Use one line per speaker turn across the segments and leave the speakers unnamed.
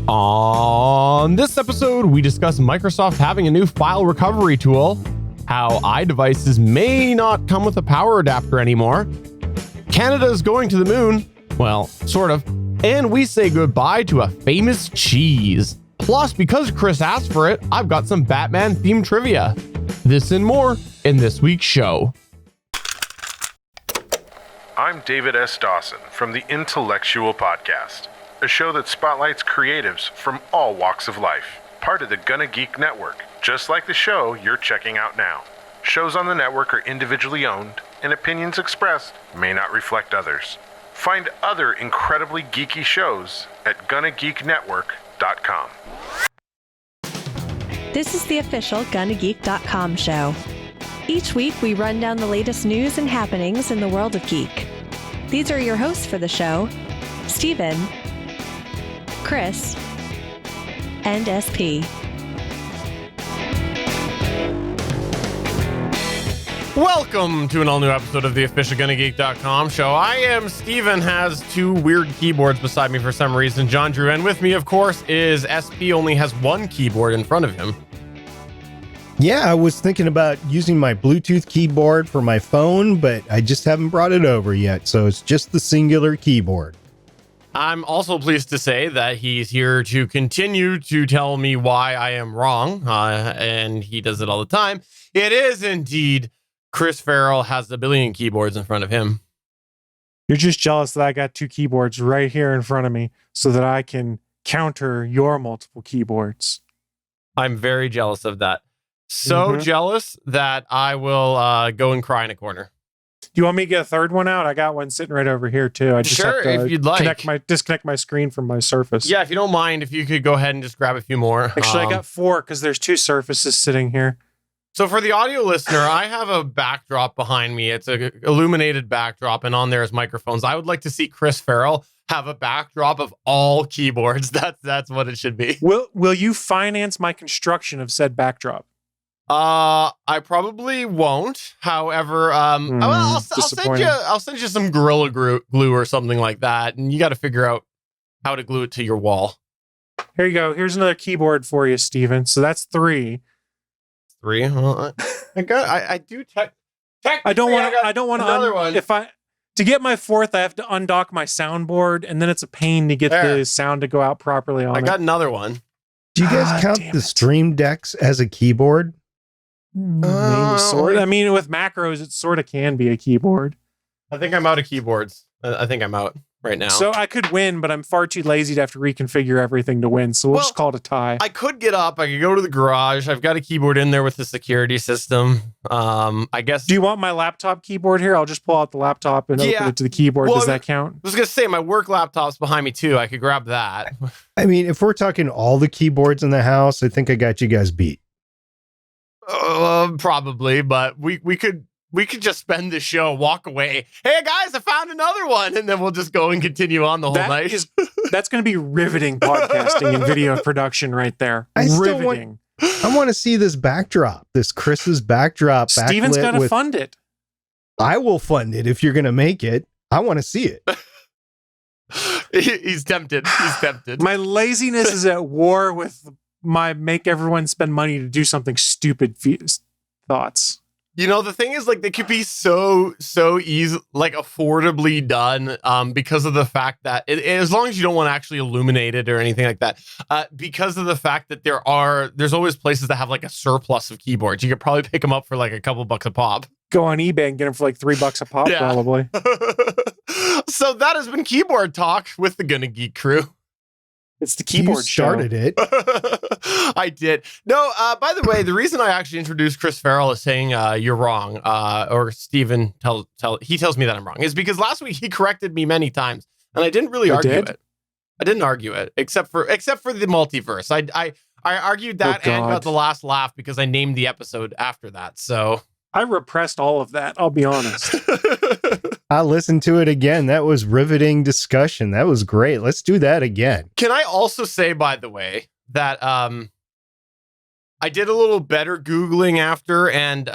On this episode, we discuss Microsoft having a new file recovery tool, how iDevices may not come with a power adapter anymore, Canada's going to the moon, well, sort of, and we say goodbye to a famous cheese. Plus, because Chris asked for it, I've got some Batman-themed trivia. This and more in this week's show.
I'm David S. Dawson from the Intellectual Podcast, a show that spotlights creatives from all walks of life, part of the Gonna Geek Network, just like the show you're checking out now. Shows on the network are individually owned, and opinions expressed may not reflect others. Find other incredibly geeky shows at GonnaGeekNetwork.com.
This is the official GonnaGeek.com show. Each week, we run down the latest news and happenings in the world of geek. These are your hosts for the show, Steven, Chris, and SP.
Welcome to an all-new episode of the official GonnaGeek.com show. I am Steven, has two weird keyboards beside me for some reason, John Drew, and with me, of course, is SP, only has one keyboard in front of him.
Yeah, I was thinking about using my Bluetooth keyboard for my phone, but I just haven't brought it over yet, so it's just the singular keyboard.
I'm also pleased to say that he's here to continue to tell me why I am wrong, and he does it all the time. It is indeed Chris Farrell has a billion keyboards in front of him.
You're just jealous that I got two keyboards right here in front of me so that I can counter your multiple keyboards.
I'm very jealous of that. So jealous that I will go and cry in a corner.
Do you want me to get a third one out? I got one sitting right over here too. I just have to
if you'd like.
disconnect my screen from my Surface.
Yeah, if you don't mind, if you could go ahead and just grab a few more.
Actually, I got four because there's two Surfaces sitting here.
So for the audio listener, I have a backdrop behind me. It's an illuminated backdrop, and on there is microphones. I would like to see Chris Farrell have a backdrop of all keyboards. That's what it should be.
Will you finance my construction of said backdrop?
I probably won't. However, I'll send you some Gorilla glue or something like that, and you got to figure out how to glue it to your wall.
Here you go. Here's another keyboard for you, Steven. So that's three.
Three? Well, I
don't want
another one.
To get my fourth, I have to undock my soundboard, and then it's a pain to get the sound to go out properly on it.
I got another one.
Do you guys count the Stream Decks as a keyboard?
Maybe sort of. I mean, with macros, it sort of can be a keyboard.
I think I'm out of keyboards. I think I'm out right now.
So I could win, but I'm far too lazy to have to reconfigure everything to win. So we'll just call it a tie.
I could get up. I could go to the garage. I've got a keyboard in there with the security system. I guess.
Do you want my laptop keyboard here? I'll just pull out the laptop and open it to the keyboard. Does that count?
I was going to say, my work laptop's behind me too. I could grab that.
I mean, if we're talking all the keyboards in the house, I think I got you guys beat.
Probably, but we could just spend the show, walk away. Hey guys, I found another one, and then we'll just go and continue on the whole night.
That's going to be riveting podcasting and video production right there. I
want to see this backdrop, this Chris's backdrop.
Steven's got to fund it. I
will fund it if you're going to make it. I want to see it.
He's tempted.
My laziness is at war with my make everyone spend money to do something stupid thoughts.
You know, the thing is, like, they could be so easy, like, affordably done, because of the fact that as long as you don't want to actually illuminate it or anything like that, because of the fact that there's always places that have like a surplus of keyboards. You could probably pick them up for like a couple bucks a pop.
Go on eBay and get them for like $3 a pop, probably.
So that has been Keyboard Talk with the Gonna Geek crew.
It's the keyboard
started
show.
It.
I did. No, by the way, the reason I actually introduced Chris Farrell as saying you're wrong, or Steven he tells me that I'm wrong, is because last week he corrected me many times, and I didn't really argue it. I didn't argue it, except for the multiverse. I argued that and got the last laugh because I named the episode after that. So
I repressed all of that, I'll be honest.
I listened to it again. That was riveting discussion. That was great. Let's do that again.
Can I also say, by the way, that I did a little better Googling after, and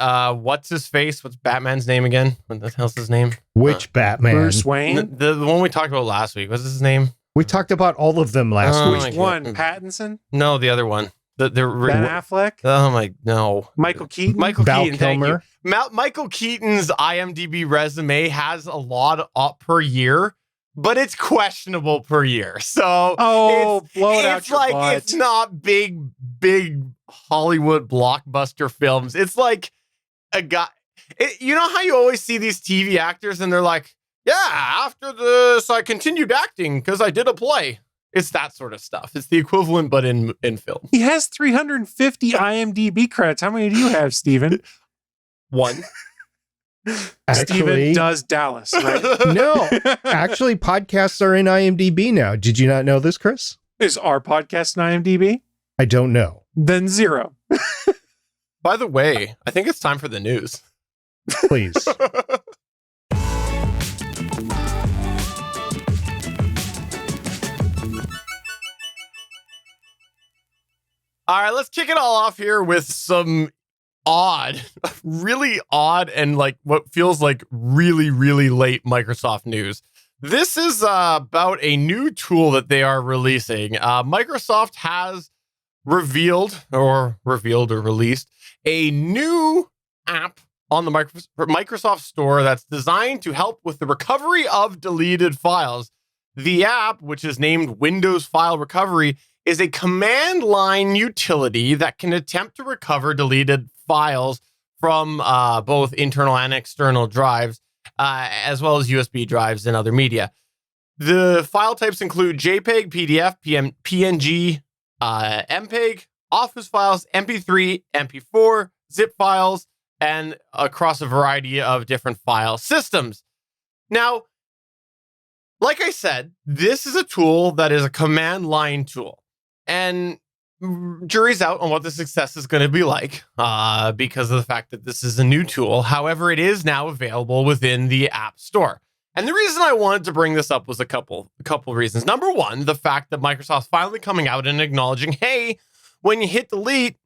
what's his face? What's Batman's name again? What the hell's his name?
Which Batman?
Bruce Wayne?
The one we talked about last week. What's his name?
We talked about all of them last
Oh,
week.
my
Which one?
God.
Pattinson?
No, the other one. The
Ben Affleck?
Oh my no.
Michael Keaton?
Michael
Val
Keaton, thank you.
Kilmer.
Michael Keaton's IMDb resume has a lot up per year, but it's questionable per year. So
Blow it out
it's
your
like
butt.
it's not big Hollywood blockbuster films. It's like a guy. You know how you always see these TV actors and they're like, yeah, after this I continued acting because I did a play. It's that sort of stuff. It's the equivalent, but in film.
He has 350 IMDb credits. How many do you have, Steven?
One.
Steven does Dallas, right?
No, actually, podcasts are in IMDb now. Did you not know this, Chris?
Is our podcast in IMDb?
I don't know.
Then 0.
By the way, I think it's time for the news.
Please.
All right, let's kick it all off here with some really odd and like what feels like really, really late Microsoft news. This is about a new tool that they are releasing. Microsoft has revealed or released a new app on the Microsoft Store that's designed to help with the recovery of deleted files. The app, which is named Windows File Recovery, is a command line utility that can attempt to recover deleted files from both internal and external drives, as well as USB drives and other media. The file types include JPEG, PDF, PNG, MPEG, Office files, MP3, MP4, zip files, and across a variety of different file systems. Now, like I said, this is a tool that is a command line tool. And jury's out on what the success is going to be like because of the fact that this is a new tool. However, it is now available within the App Store. And the reason I wanted to bring this up was a couple reasons. Number one, the fact that Microsoft's finally coming out and acknowledging, hey, when you hit delete,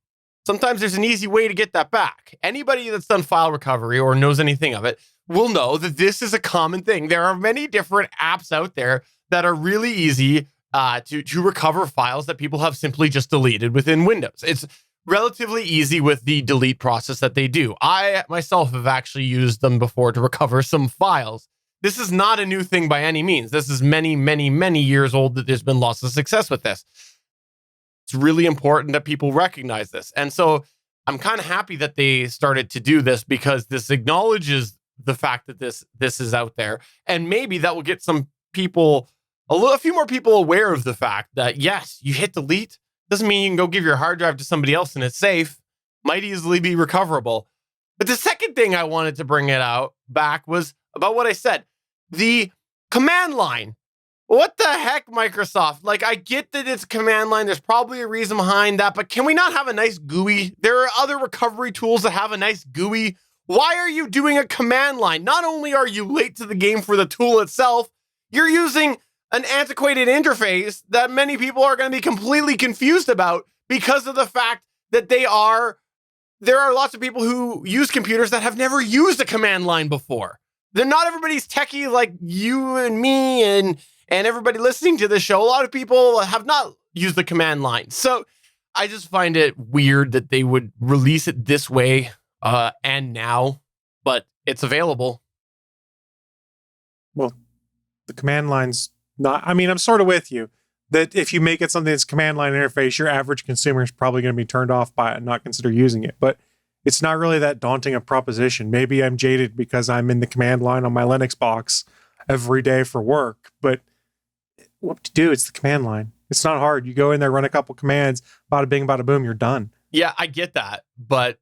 sometimes there's an easy way to get that back. Anybody that's done file recovery or knows anything of it will know that this is a common thing. There are many different apps out there that are really easy to recover files that people have simply just deleted within Windows. It's relatively easy with the delete process that they do. I myself have actually used them before to recover some files. This is not a new thing by any means. This is many, many, many years old that there's been lots of success with this. It's really important that people recognize this. And so I'm kind of happy that they started to do this because this acknowledges the fact that this is out there. And maybe that will get some people, a few more people aware of the fact that, yes, you hit delete. Doesn't mean you can go give your hard drive to somebody else and it's safe. Might easily be recoverable. But the second thing I wanted to bring it out back was about what I said. The command line. What the heck, Microsoft? Like, I get that it's command line. There's probably a reason behind that, but can we not have a nice GUI? There are other recovery tools that have a nice GUI. Why are you doing a command line? Not only are you late to the game for the tool itself, you're using an antiquated interface that many people are going to be completely confused about because of the fact that there are lots of people who use computers that have never used a command line before. They're not everybody's techie like you and me and everybody listening to this show. A lot of people have not used the command line. So I just find it weird that they would release it this way and now, but it's available.
Well, the command line's not, I mean, I'm sort of with you that if you make it something that's command line interface, your average consumer is probably going to be turned off by it and not consider using it. But it's not really that daunting a proposition. Maybe I'm jaded because I'm in the command line on my Linux box every day for work, but what to do? It's the command line. It's not hard. You go in there, run a couple commands, bada bing, bada boom, you're done.
Yeah, I get that. But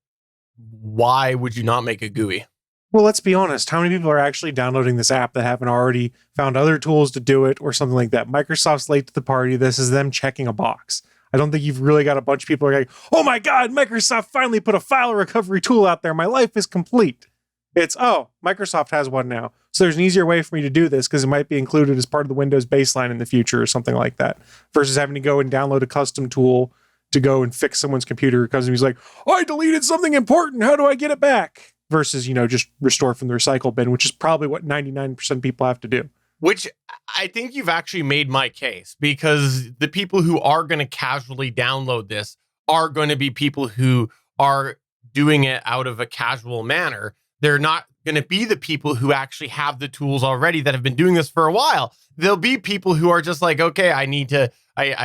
why would you not make a GUI?
Well, let's be honest. How many people are actually downloading this app that haven't already found other tools to do it or something like that? Microsoft's late to the party. This is them checking a box. I don't think you've really got a bunch of people who are like, oh my God, Microsoft finally put a file recovery tool out there. My life is complete. It's, oh, Microsoft has one now. So there's an easier way for me to do this because it might be included as part of the Windows baseline in the future or something like that, versus having to go and download a custom tool to go and fix someone's computer because he's like, oh, I deleted something important. How do I get it back? Versus, just restore from the recycle bin, which is probably what 99% of people have to do.
Which I think you've actually made my case, because the people who are going to casually download this are going to be people who are doing it out of a casual manner. They're not going to be the people who actually have the tools already that have been doing this for a while. There'll be people who are just like, okay, I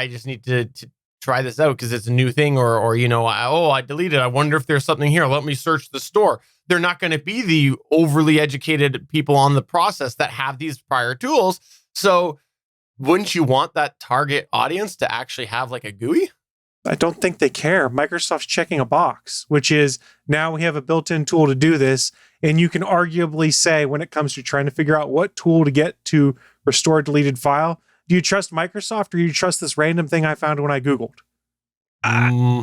just need to try this out because it's a new thing, or I deleted. I wonder if there's something here. Let me search the store. They're not going to be the overly educated people on the process that have these prior tools. So wouldn't you want that target audience to actually have like a GUI?
I don't think they care. Microsoft's checking a box, which is now we have a built-in tool to do this. And you can arguably say, when it comes to trying to figure out what tool to get to restore a deleted file, do you trust Microsoft or do you trust this random thing I found when I Googled?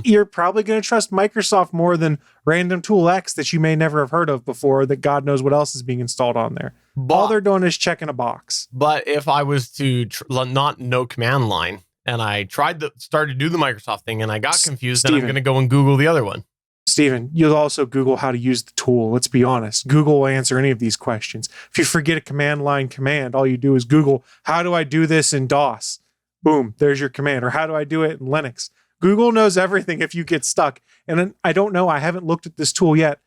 You're probably going to trust Microsoft more than random tool X that you may never have heard of before, that God knows what else is being installed on there. All they're doing is checking a box.
But if I was to not know command line and I started to do the Microsoft thing and I got confused, then I'm going to go and Google the other one.
Steven, you'll also Google how to use the tool. Let's be honest. Google will answer any of these questions. If you forget a command line command, all you do is Google, how do I do this in DOS? Boom, there's your command. Or how do I do it in Linux? Google knows everything if you get stuck. And then, I don't know, I haven't looked at this tool yet.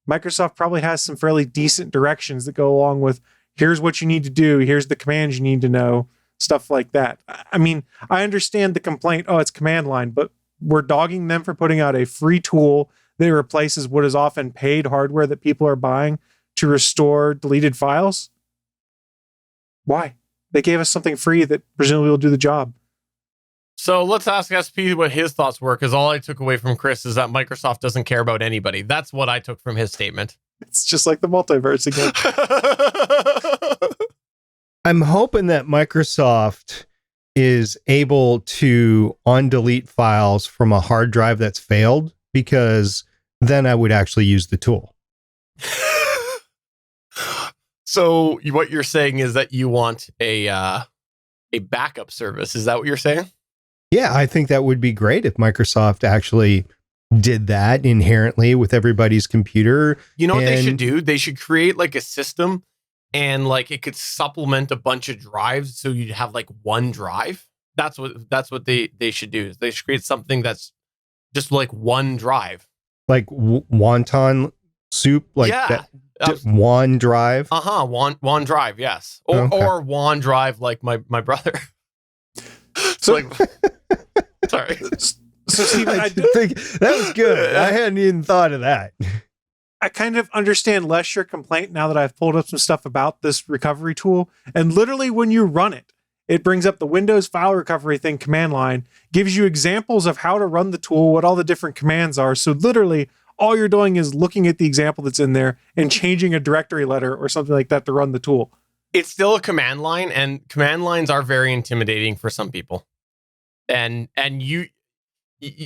Microsoft probably has some fairly decent directions that go along with, here's what you need to do, here's the commands you need to know, stuff like that. I mean, I understand the complaint, it's command line, but we're dogging them for putting out a free tool that replaces what is often paid hardware that people are buying to restore deleted files. Why? They gave us something free that presumably will do the job.
So let's ask SP what his thoughts were, because all I took away from Chris is that Microsoft doesn't care about anybody. That's what I took from his statement.
It's just like the multiverse again.
I'm hoping that Microsoft is able to undelete files from a hard drive that's failed, because then I would actually use the tool.
So what you're saying is that you want a backup service. Is that what you're saying?
Yeah, I think that would be great if Microsoft actually did that inherently with everybody's computer.
You know what they should do? They should create like a system, and like it could supplement a bunch of drives, so you'd have like one drive. That's what they should do. Is they should create something that's just like one drive, like
wonton soup, like that. One drive.
One drive. Yes, or one drive, like my brother.
So
like, sorry.
So Steven,
I think that was good. I hadn't even thought of that.
I kind of understand less your complaint now that I've pulled up some stuff about this recovery tool. And literally when you run it, it brings up the Windows file recovery thing command line, gives you examples of how to run the tool, what all the different commands are. So literally all you're doing is looking at the example that's in there and changing a directory letter or something like that to run the tool.
It's still a command line, and command lines are very intimidating for some people. And you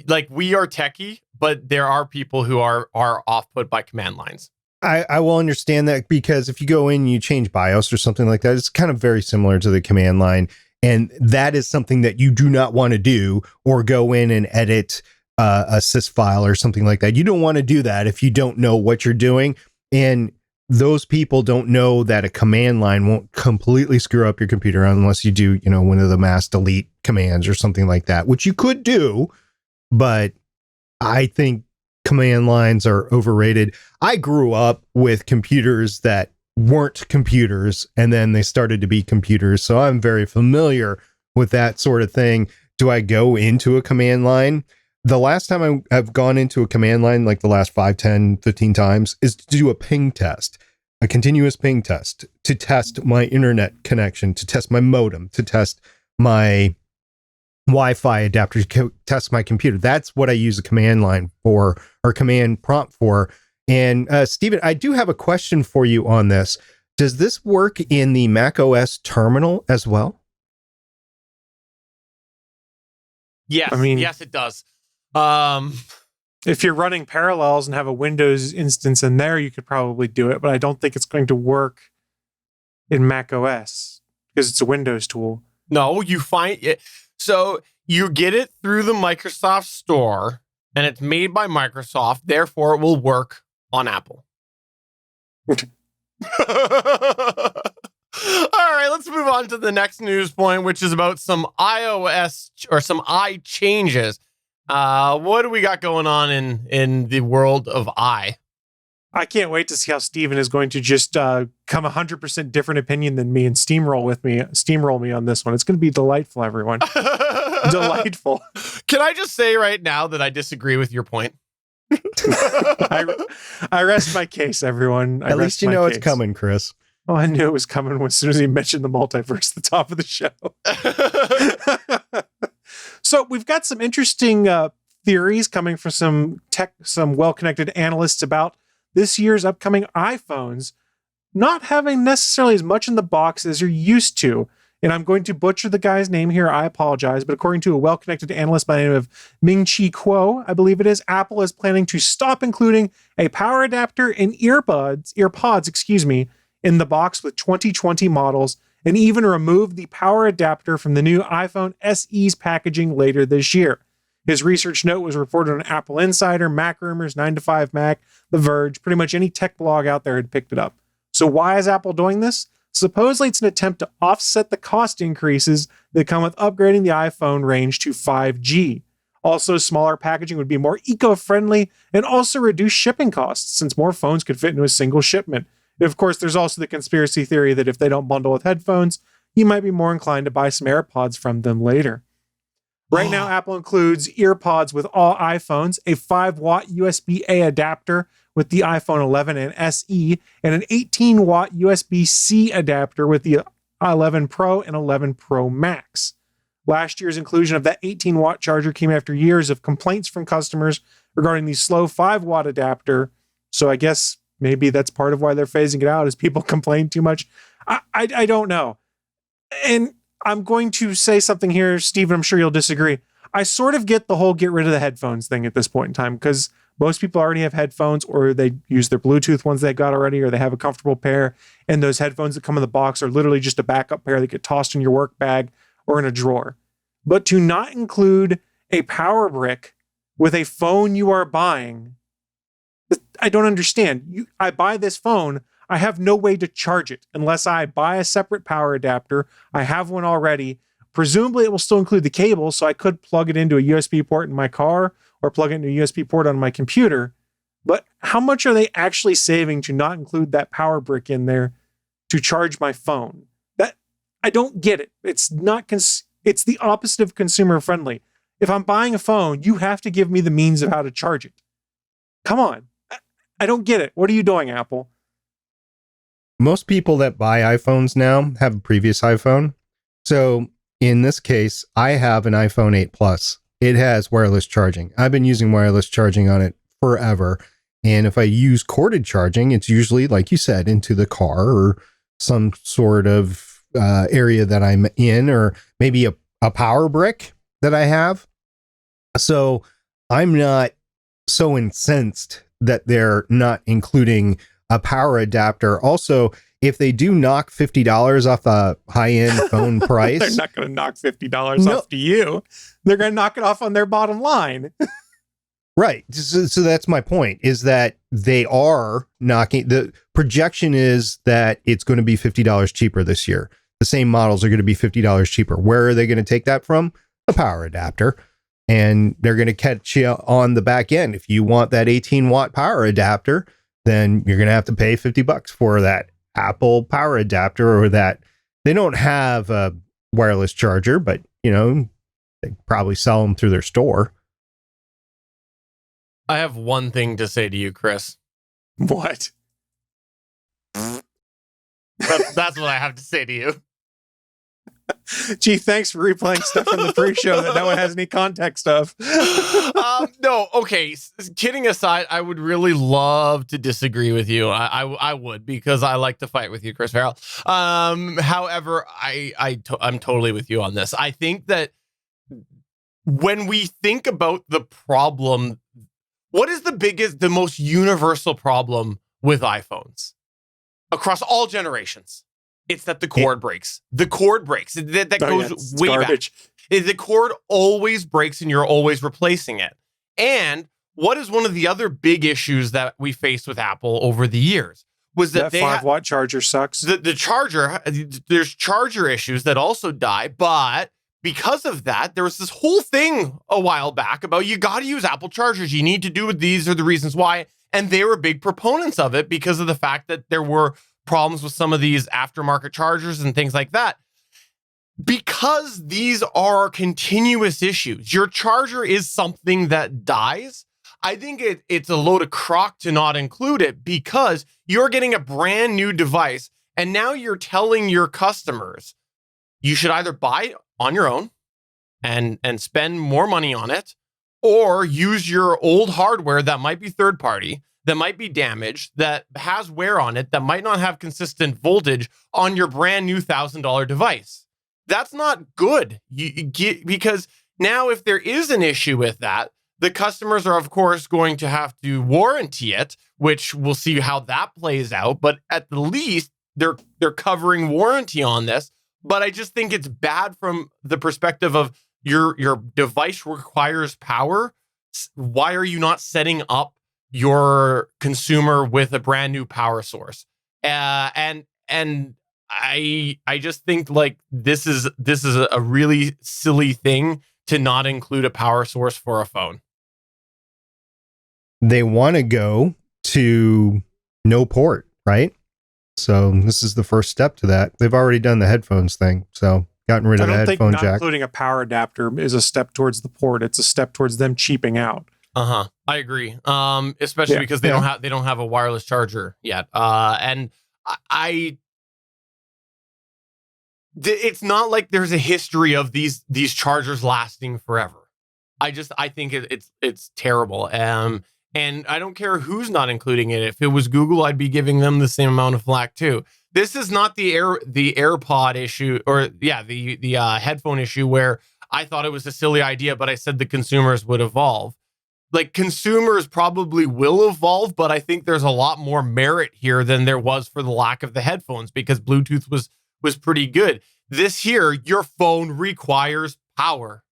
like, we are techie, but there are people who are off-put by command lines.
I will understand that, because if you go in and you change BIOS or something like that, it's kind of very similar to the command line. And that is something that you do not want to do, or go in and edit a sys file or something like that. You don't want to do that if you don't know what you're doing. And those people don't know that a command line won't completely screw up your computer unless you do, one of the mass delete commands or something like that, which you could do. But I think command lines are overrated. I grew up with computers that weren't computers, and then they started to be computers. So I'm very familiar with that sort of thing. Do I go into a command line? The last time I've gone into a command line, like the last 5, 10, 15 times, is to do a ping test, a continuous ping test, to test my internet connection, to test my modem, to test my Wi-Fi adapter, to test my computer. That's what I use a command line for, or command prompt for. And Steven, I do have a question for you on this. Does this work in the Mac OS terminal as well?
Yes.
I mean,
yes, it does.
If you're running Parallels and have a Windows instance in there, you could probably do it, but I don't think it's going to work in Mac OS because it's a Windows tool.
No, you find it. So you get it through the Microsoft Store, and it's made by Microsoft. Therefore, it will work on Apple. All right, let's move on to the next news point, which is about some iOS or some i changes. What do we got going on in the world of i?
I can't wait to see how Steven is going to just come 100% different opinion than me and steamroll me on this one. It's going to be delightful, everyone. Delightful.
Can I just say right now that I disagree with your point?
I rest my case, everyone.
At least you know it's coming, Chris.
Oh, I knew it was coming as soon as he mentioned the multiverse at the top of the show. So we've got some interesting theories coming from some well-connected analysts about this year's upcoming iPhones not having necessarily as much in the box as you're used to. And I'm going to butcher the guy's name here. I apologize. But according to a well-connected analyst by the name of Ming-Chi Kuo, I believe it is, Apple is planning to stop including a power adapter and earpods, in the box with 2020 models, and even remove the power adapter from the new iPhone SE's packaging later this year. His research note was reported on Apple Insider, Mac Rumors, 9to5Mac, The Verge. Pretty much any tech blog out there had picked it up. So why is Apple doing this? Supposedly it's an attempt to offset the cost increases that come with upgrading the iPhone range to 5G. Also, smaller packaging would be more eco-friendly and also reduce shipping costs since more phones could fit into a single shipment. Of course, there's also the conspiracy theory that if they don't bundle with headphones, you might be more inclined to buy some AirPods from them later. Right now, Apple includes EarPods with all iPhones, a 5-watt USB-A adapter with the iPhone 11 and SE, and an 18-watt USB-C adapter with the 11 Pro and 11 Pro Max. Last year's inclusion of that 18-watt charger came after years of complaints from customers regarding the slow 5-watt adapter, so I guess maybe that's part of why they're phasing it out, is people complain too much. I don't know. And I'm going to say something here, Steven, I'm sure you'll disagree. I sort of get the whole get rid of the headphones thing at this point in time, because most people already have headphones, or they use their Bluetooth ones they got already, or they have a comfortable pair. And those headphones that come in the box are literally just a backup pair that get tossed in your work bag or in a drawer. But to not include a power brick with a phone you are buying, I don't understand. I buy this phone, I have no way to charge it unless I buy a separate power adapter. I have one already. Presumably it will still include the cable, so I could plug it into a USB port in my car or plug it into a USB port on my computer. But how much are they actually saving to not include that power brick in there to charge my phone? That I don't get it. It's not it's the opposite of consumer friendly. If I'm buying a phone, you have to give me the means of how to charge it. Come on. I don't get it. What are you doing, Apple?
Most people that buy iPhones now have a previous iPhone. So in this case, I have an iPhone 8 Plus. It has wireless charging. I've been using wireless charging on it forever. And if I use corded charging, it's usually, like you said, into the car or some sort of area that I'm in, or maybe a power brick that I have. So I'm not so incensed that they're not including a power adapter. Also, if they do knock $50 off the high-end phone price,
they're not going to knock $50 off to you. They're going to knock it off on their bottom line.
Right. So that's my point, is that they are knocking. The projection is that it's going to be $50 cheaper this year. The same models are going to be $50 cheaper. Where are they going to take that from? A power adapter. And they're going to catch you on the back end. If you want that 18-watt power adapter, then you're going to have to pay $50 for that Apple power adapter, or that. They don't have a wireless charger, but they probably sell them through their store.
I have one thing to say to you, Chris.
What?
That's what I have to say to you.
Gee, thanks for replaying stuff from the pre-show that no one has any context of.
No, okay. Kidding aside, I would really love to disagree with you. I would, because I like to fight with you, Chris Farrell. However, I'm totally with you on this. I think that when we think about the problem, what is the most universal problem with iPhones across all generations? It's that the cord breaks. The cord breaks. That goes way garbage. Back. The cord always breaks and you're always replacing it. And what is one of the other big issues that we face with Apple over the years? was that,
that 5-watt charger sucks.
The charger, there's charger issues that also die, but because of that, there was this whole thing a while back about you got to use Apple chargers. You need to do it. These are the reasons why. And they were big proponents of it because of the fact that there were problems with some of these aftermarket chargers and things like that. Because these are continuous issues, your charger is something that dies. I think it's a load of crock to not include it because you're getting a brand new device and now you're telling your customers you should either buy it on your own and spend more money on it, or use your old hardware that might be third party, that might be damaged, that has wear on it, that might not have consistent voltage on your brand new $1,000 device. That's not good. Because now if there is an issue with that, the customers are, of course, going to have to warranty it, which we'll see how that plays out. But at the least, they're covering warranty on this. But I just think it's bad from the perspective of your device requires power. Why are you not setting up your consumer with a brand new power source? And I just think like this is a really silly thing to not include a power source for a phone.
They want to go to no port, right? So this is the first step to that. They've already done the headphones thing, so gotten rid of the headphone
not
jack.
Including a power adapter is a step towards the port. It's a step towards them cheaping out.
I agree. Especially because they don't have a wireless charger yet. And it's not like there's a history of these chargers lasting forever. I think it's terrible. And I don't care who's not including it. If it was Google, I'd be giving them the same amount of flack too. This is not the AirPod issue, or the headphone issue where I thought it was a silly idea, but I said the consumers would evolve. Like, consumers probably will evolve, but I think there's a lot more merit here than there was for the lack of the headphones, because Bluetooth was pretty good. This here, your phone requires power.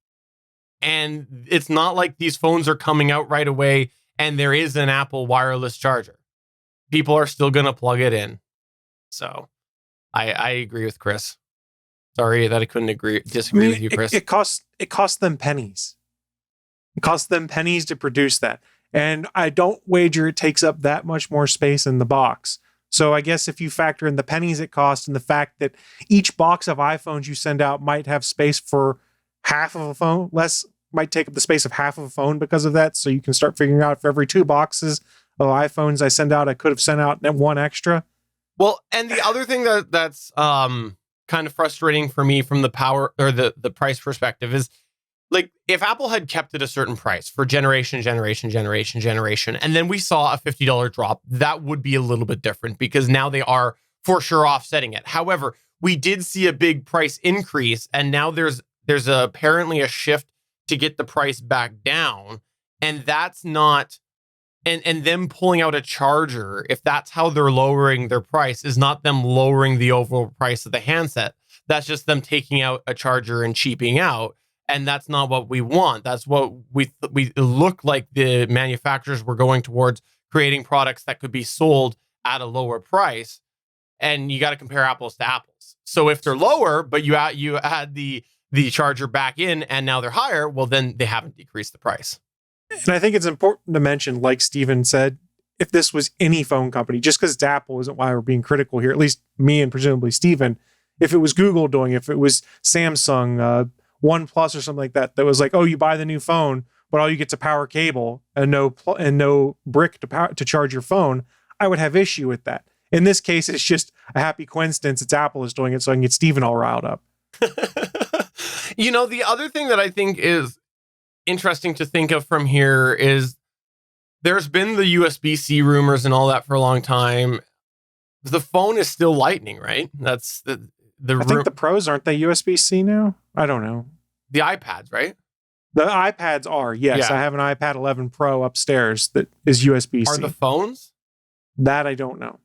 And it's not like these phones are coming out right away and there is an Apple wireless charger. People are still going to plug it in. So I agree with Chris. Sorry that I couldn't disagree with you, Chris.
It costs them pennies. It costs them pennies to produce that. And I don't wager it takes up that much more space in the box. So I guess if you factor in the pennies it costs and the fact that each box of iPhones you send out might have space for half of a phone, might take up the space of half of a phone because of that. So you can start figuring out for every 2 boxes of iPhones I send out, I could have sent out 1 extra.
Well, and the other thing that's kind of frustrating for me from the power or the price perspective is, like, if Apple had kept it a certain price for generation, and then we saw a $50 drop, that would be a little bit different because now they are for sure offsetting it. However, we did see a big price increase, and now there's apparently a shift to get the price back down, and that's not, and them pulling out a charger, if that's how they're lowering their price, is not them lowering the overall price of the handset. That's just them taking out a charger and cheaping out. And that's not what we want. That's what we look like the manufacturers were going towards, creating products that could be sold at a lower price. And you got to compare apples to apples. So if they're lower, but you add the charger back in and now they're higher, well, then they haven't decreased the price.
And I think it's important to mention, like Steven said, if this was any phone company, just because it's Apple isn't why we're being critical here, at least me and presumably Steven. If it was Google doing it, if it was Samsung, OnePlus or something like that was like, oh, you buy the new phone, but all you get's a power cable and no brick to charge your phone, I would have issue with that. In this case, it's just a happy coincidence it's Apple is doing it so I can get Steven all riled up.
The other thing that I think is interesting to think of from here is there's been the USB-C rumors and all that for a long time. The phone is still Lightning, right? That's I
think the Pros, aren't they USB-C now? I don't know.
The iPads, right?
The iPads are, yes. Yeah. I have an iPad 11 Pro upstairs that is USB-C.
Are the phones?
That I don't know.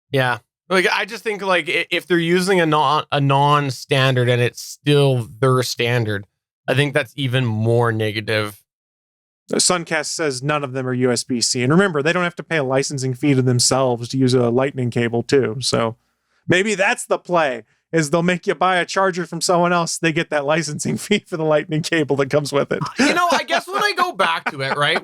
Yeah. Like, I just think, like, if they're using a non-standard and it's still their standard, I think that's even more negative
Suncast says none of them are USB-C. And remember, they don't have to pay a licensing fee to themselves to use a lightning cable too. So maybe that's the play, is they'll make you buy a charger from someone else. They get that licensing fee for the lightning cable that comes with it.
I guess when I go back to it, right?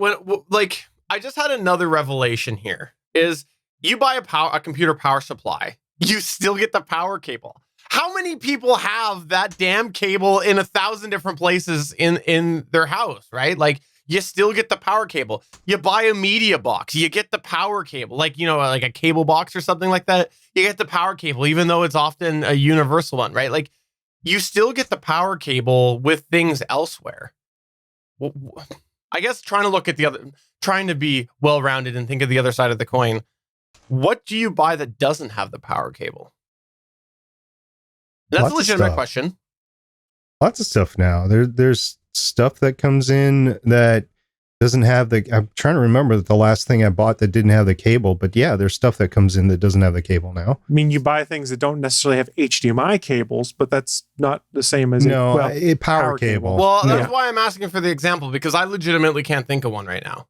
I just had another revelation here is you buy a computer power supply, you still get the power cable. How many people have that damn cable in 1,000 different places in their house, right? Like, you still get the power cable. You buy a media box, you get the power cable, like a cable box or something like that. You get the power cable, even though it's often a universal one, right? Like, you still get the power cable with things elsewhere. I guess trying to be well-rounded and think of the other side of the coin. What do you buy that doesn't have the power cable? That's a legitimate question.
Lots of stuff now. There's stuff that comes in that doesn't have the. I'm trying to remember the last thing I bought that didn't have the cable, but yeah, there's stuff that comes in that doesn't have the cable now.
I mean, you buy things that don't necessarily have HDMI cables, but that's not the same as
a power cable.
Well, that's why I'm asking for the example, because I legitimately can't think of one right now.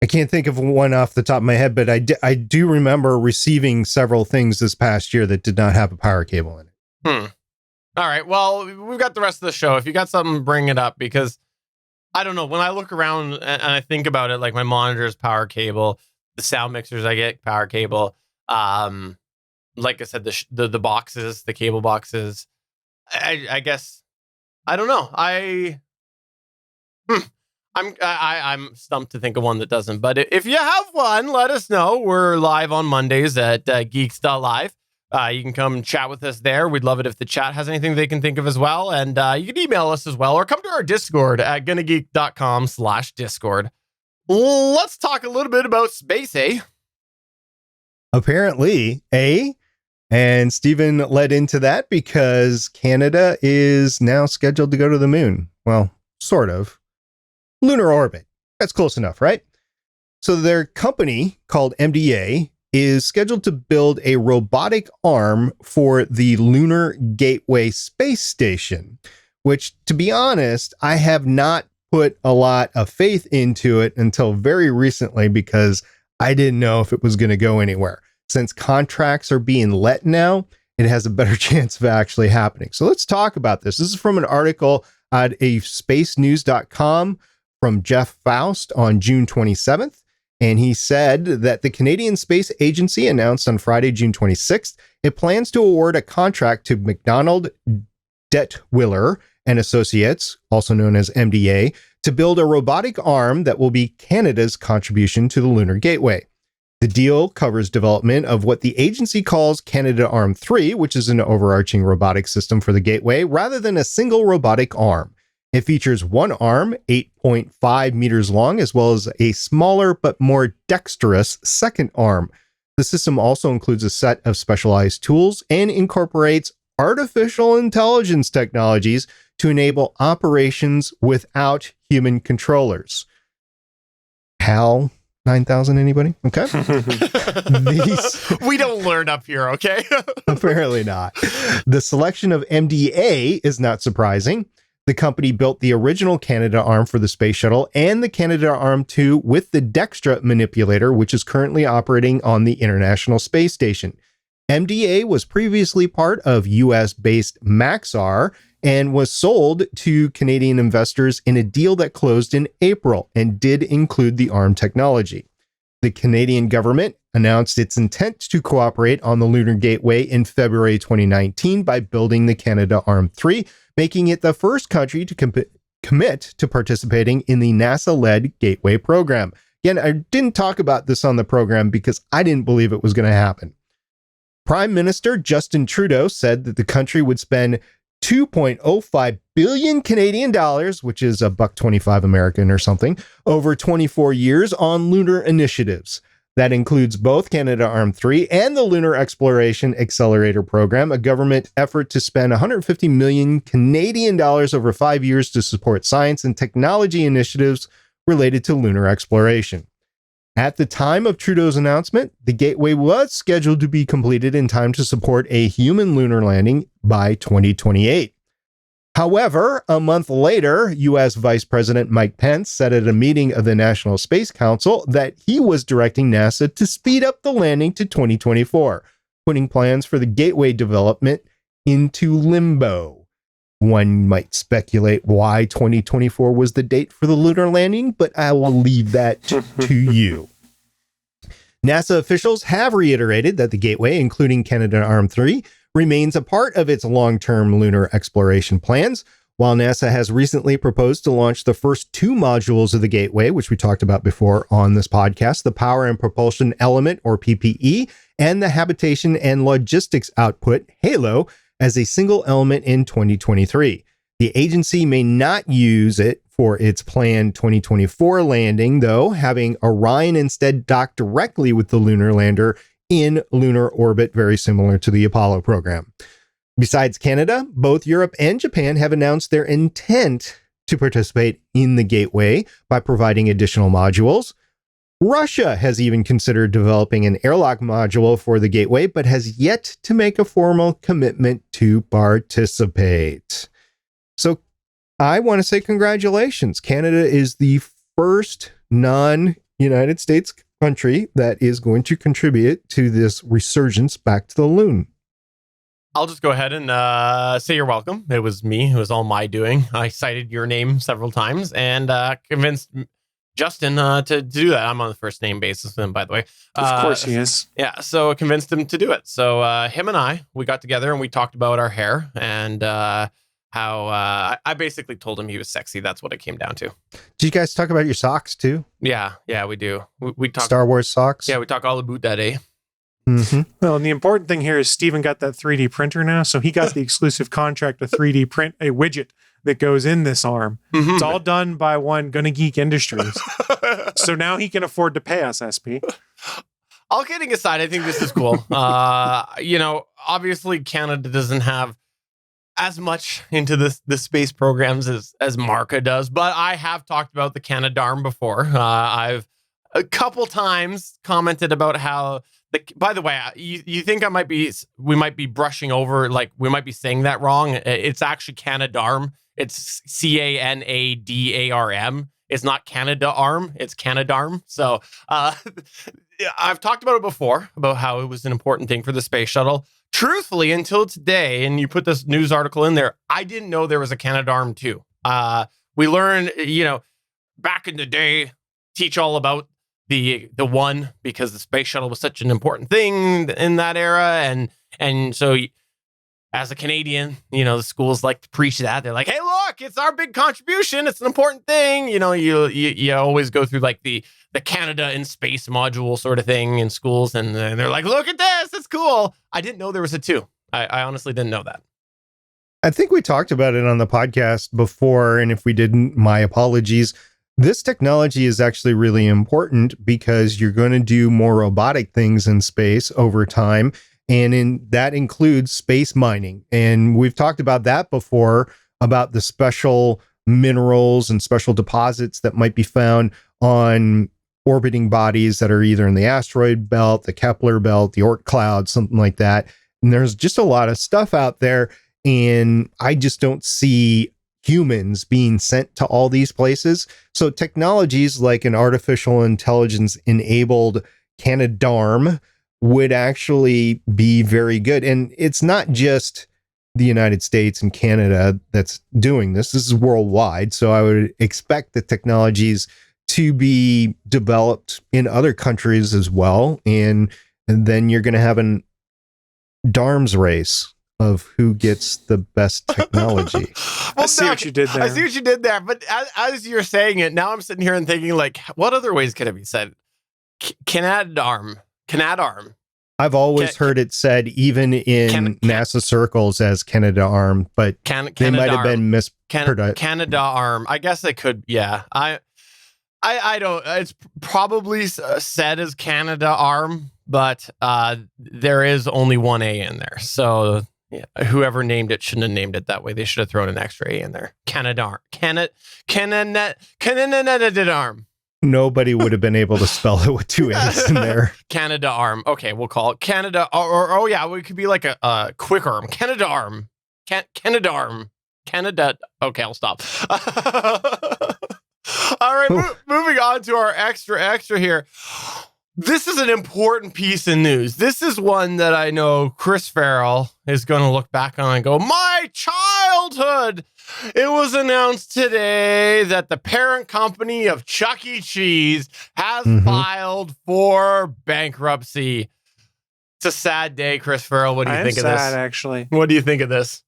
I can't think of one off the top of my head, but I do remember receiving several things this past year that did not have a power cable in it.
All right. Well, we've got the rest of the show. If you got something, bring it up, because I don't know. When I look around and I think about it, like my monitor's power cable, the sound mixers I get power cable. Like I said, the boxes, the cable boxes. I guess I don't know. I'm stumped to think of one that doesn't. But if you have one, let us know. We're live on Mondays at geeks.live. You can come chat with us there. We'd love it if the chat has anything they can think of as well. And you can email us as well, or come to our Discord at gonnageek.com/Discord. Let's talk a little bit about space, eh?
Apparently, and Stephen led into that because Canada is now scheduled to go to the moon. Well, sort of. Lunar orbit. That's close enough, right? So their company called MDA is scheduled to build a robotic arm for the Lunar Gateway space station, which, to be honest, I have not put a lot of faith into it until very recently, because I didn't know if it was going to go anywhere. Since contracts are being let now, it has a better chance of actually happening. So let's talk about this. This is from an article at spacenews.com from Jeff Faust on June 27th. And he said that the Canadian Space Agency announced on Friday, June 26th, it plans to award a contract to McDonald Detwiller and Associates, also known as MDA, to build a robotic arm that will be Canada's contribution to the Lunar Gateway. The deal covers development of what the agency calls Canada Arm 3, which is an overarching robotic system for the Gateway, rather than a single robotic arm. It features one arm, 8.5 meters long, as well as a smaller but more dexterous second arm. The system also includes a set of specialized tools and incorporates artificial intelligence technologies to enable operations without human controllers. HAL 9000, anybody? Okay.
We don't learn up here, okay?
Apparently not. The selection of MDA is not surprising. The company built the original Canada arm for the space shuttle and the Canada Arm 2 with the Dextra manipulator, which is currently operating on the International Space Station. MDA was previously part of US-based Maxar and was sold to Canadian investors in a deal that closed in April and did include the arm technology. The Canadian government announced its intent to cooperate on the Lunar Gateway in February 2019 by building the Canada Arm 3, making it the first country to commit to participating in the NASA-led Gateway program. Again, I didn't talk about this on the program because I didn't believe it was going to happen. Prime Minister Justin Trudeau said that the country would spend 2.05 billion Canadian dollars, which is $1.25 American or something, over 24 years on lunar initiatives. That includes both Canada Arm 3 and the Lunar Exploration Accelerator Program, a government effort to spend 150 million Canadian dollars over 5 years to support science and technology initiatives related to lunar exploration. At the time of Trudeau's announcement, the Gateway was scheduled to be completed in time to support a human lunar landing by 2028. However, a month later, U.S. Vice President Mike Pence said at a meeting of the National Space Council that he was directing NASA to speed up the landing to 2024, putting plans for the Gateway development into limbo. One might speculate why 2024 was the date for the lunar landing, but I will leave that to you. NASA officials have reiterated that the Gateway, including Canadarm3, remains a part of its long-term lunar exploration plans, while NASA has recently proposed to launch the first 2 modules of the Gateway, which we talked about before on this podcast, the Power and Propulsion Element, or PPE, and the Habitation and Logistics Output, HALO, as a single element in 2023. The agency may not use it for its planned 2024 landing, though, having Orion instead dock directly with the lunar lander in lunar orbit, very similar to the Apollo program. Besides Canada, both Europe and Japan have announced their intent to participate in the Gateway by providing additional modules. Russia has even considered developing an airlock module for the Gateway, but has yet to make a formal commitment to participate. So I want to say congratulations. Canada is the first non-United States country that is going to contribute to this resurgence back to the moon.
I'll just go ahead and say you're welcome. It was me. It was all my doing. I cited your name several times and convinced Justin to do that. I'm on the first name basis with him, by the way.
Of course he is.
Yeah, so convinced him to do it. So him and we got together and we talked about our hair and how I basically told him he was sexy. That's what it came down to.
Did you guys talk about your socks too?
Yeah, we do. We talk
Star Wars socks?
Yeah, we talk all about that, eh?
Mm-hmm.
Well, and the important thing here is Steven got that 3D printer now, so he got the exclusive contract to 3D print a widget that goes in this arm. Mm-hmm. It's all done by one Gonna Geek Industries. So now he can afford to pay us, SP.
All kidding aside, I think this is cool. Obviously Canada doesn't have as much into the space programs as Marca does, but I have talked about the Canadarm before. I've a couple times commented about how by the way, you think we might be brushing over, like we might be saying that wrong. It's actually Canadarm. It's Canadarm. It's not Canada Arm. It's Canadarm. So I've talked about it before, about how it was an important thing for the space shuttle. Truthfully, until today, and you put this news article in there, I didn't know there was a Canadarm too. We learned, back in the day, teach all about the one, because the space shuttle was such an important thing in that era, and so as a Canadian, the schools like to preach that. They're like, hey, look, it's our big contribution. It's an important thing. You always go through like the Canada in space module sort of thing in schools. And they're like, look at this. It's cool. I didn't know there was a 2. I honestly didn't know that.
I think we talked about it on the podcast before. And if we didn't, my apologies. This technology is actually really important because you're going to do more robotic things in space over time. And that includes space mining. And we've talked about that before, about the special minerals and special deposits that might be found on orbiting bodies that are either in the asteroid belt, the Kepler belt, the Oort cloud, something like that. And there's just a lot of stuff out there. And I just don't see humans being sent to all these places. So technologies like an artificial intelligence enabled Canadarm would actually be very good. And it's not just the United States and Canada that's doing this. This is worldwide. So I would expect the technologies to be developed in other countries as well. And then you're going to have an DARMS race of who gets the best technology.
I see what you did there.
I see what you did there. But as you're saying it, now I'm sitting here and thinking, like, what other ways could it be said? Canadarm. I've
always heard it said, even in NASA circles, as Canadarm, but they might have been mispronounced.
Canadarm. I guess they could. Yeah. I don't. It's probably said as Canadarm, but there is only one A in there. So yeah, whoever named it shouldn't have named it that way. They should have thrown an extra A in there. Canadarm. Canadarm.
Nobody would have been able to spell it with 2 A's in there.
Canadarm. Okay, we'll call it Canada. Or it could be like a quick arm. Canadarm. Canadarm. Canada. Okay, I'll stop. All right, moving on to our extra here. This is an important piece of news. This is one that I know Chris Farrell is going to look back on and go, my childhood. It was announced today that the parent company of Chuck E. Cheese has filed for bankruptcy. It's a sad day, Chris Farrell. What do you think of this?
Actually.
What do you think of this?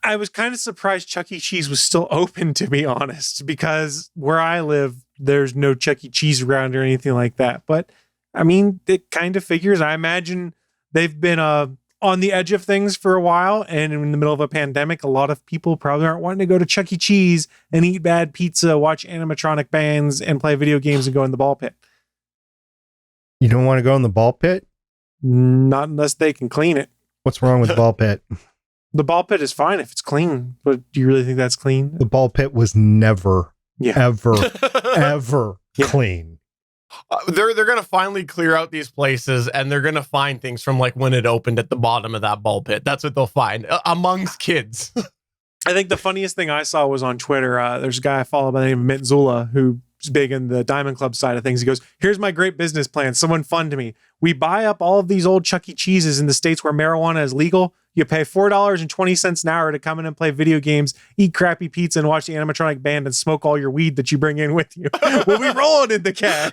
I was kind of surprised Chuck E. Cheese was still open, to be honest, because where I live, there's no Chuck E. Cheese around or anything like that. But I mean, it kind of figures. I imagine they've been on the edge of things for a while. And in the middle of a pandemic, a lot of people probably aren't wanting to go to Chuck E. Cheese and eat bad pizza, watch animatronic bands, and play video games and go in the ball pit.
You don't want to go in the ball pit?
Not unless they can clean it.
What's wrong with the ball pit?
The ball pit is fine if it's clean, but do you really think that's clean?
The ball pit was never, ever clean.
They're going to finally clear out these places, and they're going to find things from like when it opened at the bottom of that ball pit. That's what they'll find amongst kids.
I think the funniest thing I saw was on Twitter. There's a guy I follow by the name of Mint Zula who's big in the Diamond Club side of things. He goes, here's my great business plan. Someone fund me. We buy up all of these old Chuck E. Cheeses in the states where marijuana is legal. You pay $4.20 an hour to come in and play video games, eat crappy pizza, and watch the animatronic band and smoke all your weed that you bring in with you. We'll be rolling in the cash.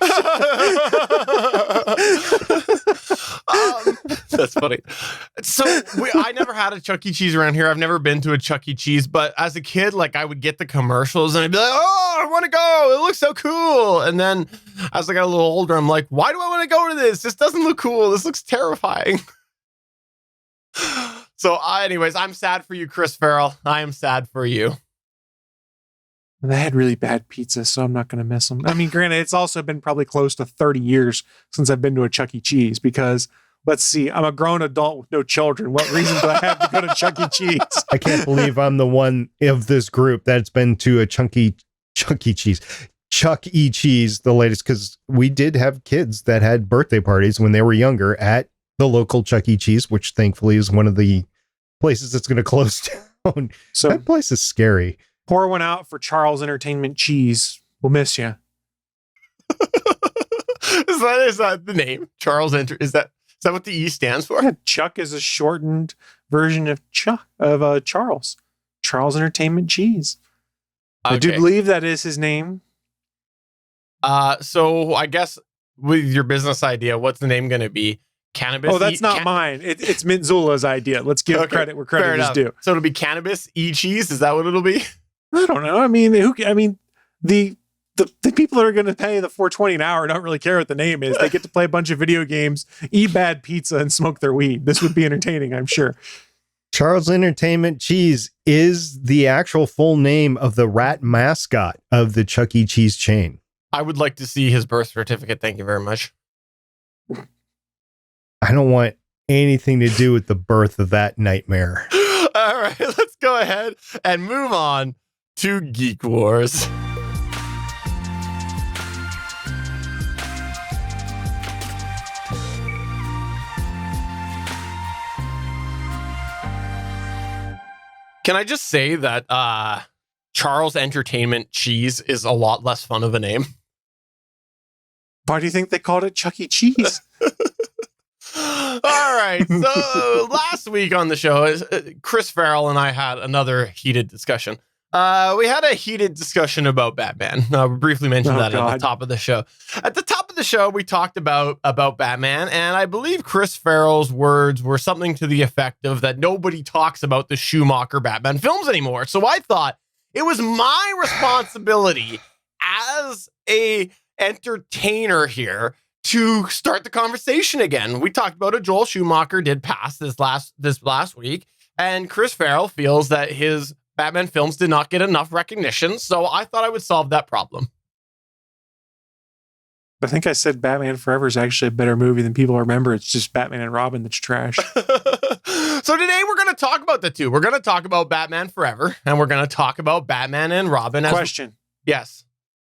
That's funny. So I never had a Chuck E. Cheese around here. I've never been to a Chuck E. Cheese, but as a kid, like I would get the commercials and I'd be like, oh, I want to go. It looks so cool. And then as I got a little older, I'm like, why do I want to go to this? This doesn't look cool. This looks terrifying. So anyways, I'm sad for you, Chris Farrell. I am sad for you.
They had really bad pizza, so I'm not going to miss them. I mean, granted, it's also been probably close to 30 years since I've been to a Chuck E. Cheese because, let's see, I'm a grown adult with no children. What reason do I have to go to Chuck E. Cheese?
I can't believe I'm the one of this group that's been to a Chuck E. Cheese, the latest, because we did have kids that had birthday parties when they were younger at the local Chuck E. Cheese, which thankfully is one of the places that's going to close down. So that place is scary.
Pour one out for Charles Entertainment Cheese. We'll miss you.
Is that the name? Charles Is that what the E stands for?
Yeah, Chuck is a shortened version of Charles. Charles Entertainment Cheese. Okay. I do believe that is his name.
So I guess with your business idea, what's the name going to be? Cannabis.
Oh, that's not mine. It's Mint Zula's idea. Let's give credit where credit is due.
So it'll be Cannabis E-Cheese. Is that what it'll be?
I don't know. I mean, the people that are going to pay the $4.20 an hour don't really care what the name is. They get to play a bunch of video games, eat bad pizza, and smoke their weed. This would be entertaining, I'm sure.
Charles Entertainment Cheese is the actual full name of the rat mascot of the Chuck E. Cheese chain.
I would like to see his birth certificate. Thank you very much.
I don't want anything to do with the birth of that nightmare.
All right, let's go ahead and move on to Geek Wars. Can I just say that Charles Entertainment Cheese is a lot less fun of a name?
Why do you think they called it Chuck E. Cheese?
All right. So last week on the show, Chris Farrell and I had another heated discussion. We had a heated discussion about Batman. We briefly mentioned at the top of the show. At the top of the show, we talked about Batman, and I believe Chris Farrell's words were something to the effect of that nobody talks about the Schumacher Batman films anymore. So I thought it was my responsibility as a entertainer here to start the conversation again. We talked about it. Joel Schumacher did pass this last week, and Chris Farrell feels that his Batman films did not get enough recognition, so I thought I would solve that problem.
I think I said Batman Forever is actually a better movie than people remember. It's just Batman and Robin that's trash.
So today we're going to talk about the two. We're going to talk about Batman Forever, and we're going to talk about Batman and Robin.
Question.
Yes.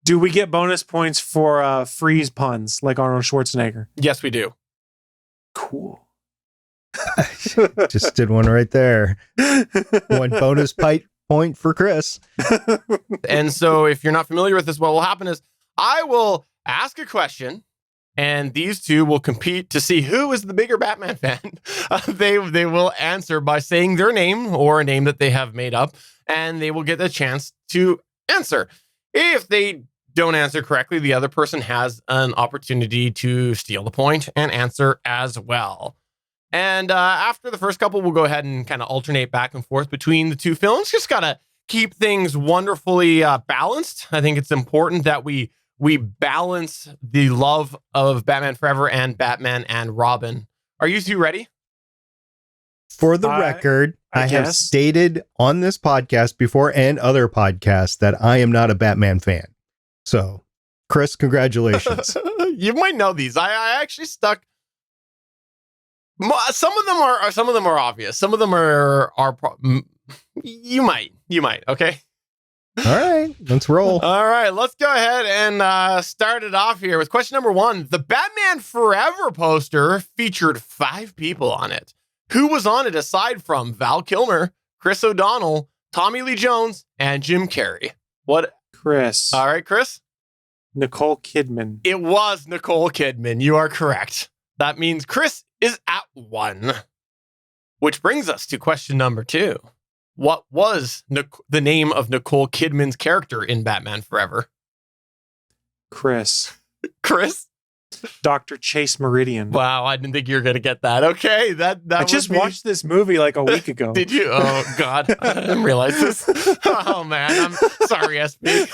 Do we get bonus points for freeze puns like Arnold Schwarzenegger?
Yes, we do.
Cool.
Just did one right there. One bonus point for Chris.
And so if you're not familiar with this, what will happen is I will ask a question and these two will compete to see who is the bigger Batman fan. They will answer by saying their name or a name that they have made up, and they will get the chance to answer. If they don't answer correctly, the other person has an opportunity to steal the point and answer as well. And after the first couple, we'll go ahead and kind of alternate back and forth between the two films. Just got to keep things wonderfully balanced. I think it's important that we balance the love of Batman Forever and Batman and Robin. Are you two ready?
For the record, I have stated on this podcast before and other podcasts that I am not a Batman fan. So, Chris, congratulations.
You might know these. I actually stuck. Some of them are obvious. Some of them are you might. Okay.
All right, let's roll.
All right, let's go ahead and start it off here with question number 1. The Batman Forever poster featured 5 people on it. Who was on it aside from Val Kilmer, Chris O'Donnell, Tommy Lee Jones, and Jim Carrey? What?
Chris.
All right, Chris.
Nicole Kidman.
It was Nicole Kidman. You are correct. That means Chris is at 1. Which brings us to question number 2. What was the name of Nicole Kidman's character in Batman Forever?
Chris.
Chris?
Dr. Chase Meridian.
Wow, I didn't think you were going to get that. Okay, that
I just watched this movie like a week ago.
Did you? Oh, God. I didn't realize this. Oh, man. I'm sorry, SB.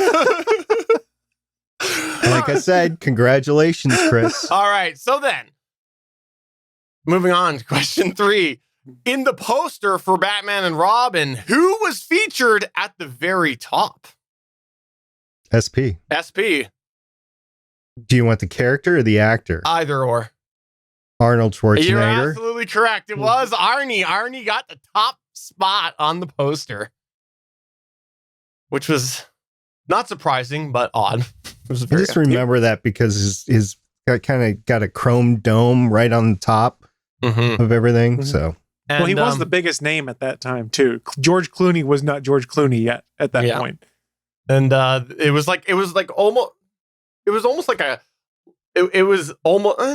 Like I said, congratulations, Chris.
All right, so then, moving on to question 3. In the poster for Batman and Robin, who was featured at the very top?
SP.
SP.
Do you want the character or the actor?
Either or.
Arnold Schwarzenegger.
You're absolutely correct. It was Arnie. Arnie got the top spot on the poster, which was not surprising, but odd. It was
I just remember that because his kind of got a chrome dome right on the top of everything. So.
And,
well, he was the biggest name at that time too. George Clooney was not George Clooney yet at that point.
And it was almost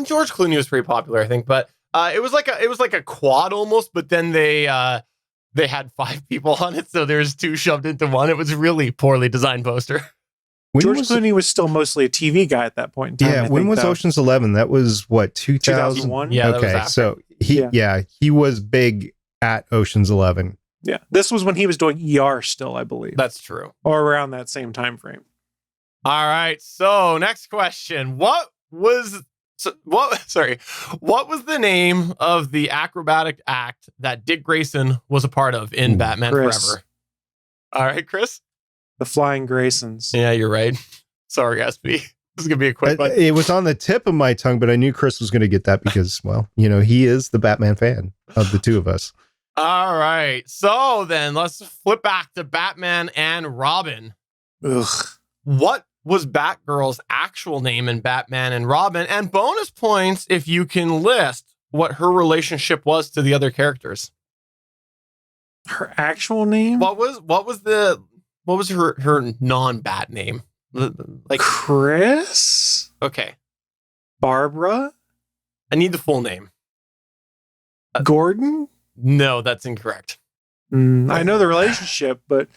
George Clooney was pretty popular, I think, but it was like a quad almost, but then they had 5 people on it, so there's 2 shoved into one. It was a really poorly designed poster.
George Clooney was still mostly a TV guy at that point in time.
Yeah, when was Ocean's 11? That was what,
2001?
Yeah,
okay, so he was big at Ocean's 11.
Yeah, this was when he was doing ER still, I believe.
That's true.
Or around that same time frame.
All right, so next question. What was the name of the acrobatic act that Dick Grayson was a part of in Batman Forever? All right, Chris?
The Flying Graysons.
Yeah, you're right. Sorry, SB. This is going to be a quick one.
It was on the tip of my tongue, but I knew Chris was going to get that because, well, he is the Batman fan of the two of us.
All right. So then let's flip back to Batman and Robin.
Ugh.
What was Batgirl's actual name in Batman and Robin? And bonus points if you can list what her relationship was to the other characters.
Her actual name?
What was her non-Bat name? Like
Chris?
Okay.
Barbara?
I need the full name.
Gordon?
No, that's incorrect.
I know the relationship, but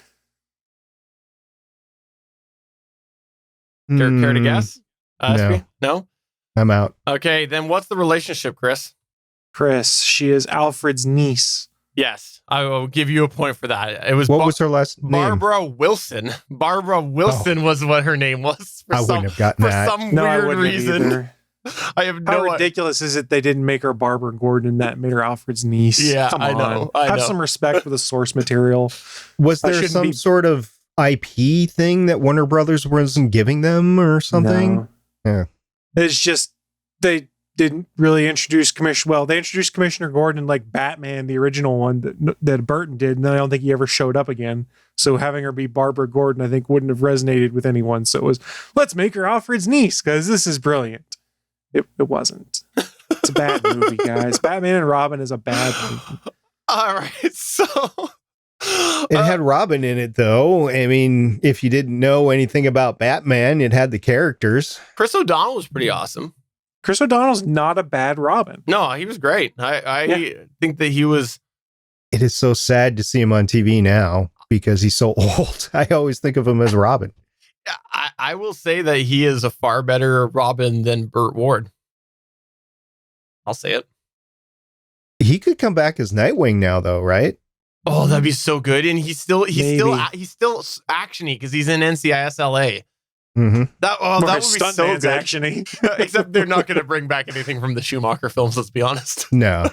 Care to guess?
No. I'm out.
Okay, then what's the relationship, Chris?
Chris, she is Alfred's niece.
Yes, I will give you a point for that. It was
what was her last name?
Barbara Wilson. Barbara Wilson was what her name was.
I wouldn't have gotten that.
For some weird reason. I have
How ridiculous is it they didn't make her Barbara Gordon and that made her Alfred's niece?
Yeah,
Come
I
on.
know.
Have some respect for the source material.
Was there some sort of IP thing that Warner Brothers wasn't giving them or something?
No.
Yeah.
It's just they didn't really introduce they introduced Commissioner Gordon like Batman, the original one that Burton did, and then I don't think he ever showed up again. So having her be Barbara Gordon, I think, wouldn't have resonated with anyone. So it was, let's make her Alfred's niece because this is brilliant. It wasn't. It's a bad movie, guys. Batman and Robin is a bad movie.
All right, so
It had Robin in it, though. I mean, if you didn't know anything about Batman, it had the characters.
Chris O'Donnell was pretty awesome.
Chris O'Donnell's not a bad Robin.
No, he was great. I think that he was.
It is so sad to see him on TV now because he's so old. I always think of him as Robin.
I will say that he is a far better Robin than Burt Ward. I'll say it.
He could come back as Nightwing now, though, right?
Oh, that'd be so good. And he's still actiony because he's in NCIS LA.
Mm-hmm.
That would be so good.
Actiony.
Except they're not going to bring back anything from the Schumacher films. Let's be honest.
No.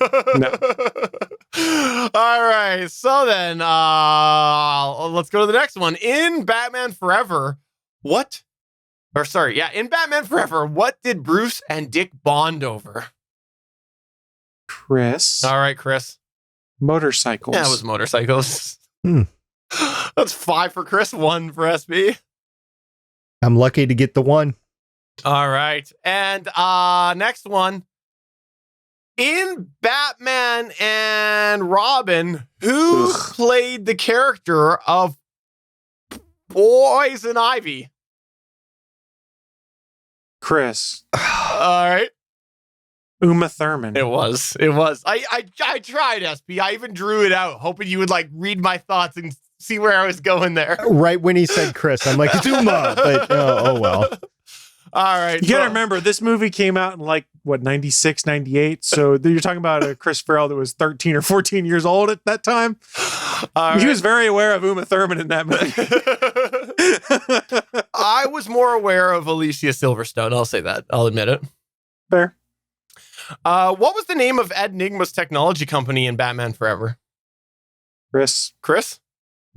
All right. So then, let's go to the next one. In Batman Forever, in Batman Forever, what did Bruce and Dick bond over?
Chris.
All right, Chris.
Motorcycles.
Yeah, it was motorcycles.
Hmm.
That's 5 for Chris, 1 for SB.
I'm lucky to get the one.
All right. And next one. In Batman and Robin, who played the character of Poison Ivy?
Chris.
All right.
Uma Thurman.
It was. I tried, SB. I even drew it out, hoping you would read my thoughts and see where I was going there.
Right when he said Chris, I'm like, it's Uma, but oh well.
All right.
You gotta remember, this movie came out in 96, 98. So you're talking about a Chris Farrell that was 13 or 14 years old at that time. He was very aware of Uma Thurman in that movie.
I was more aware of Alicia Silverstone. I'll say that. I'll admit it.
Fair.
What was the name of Ed Nygma's technology company in Batman Forever?
Chris?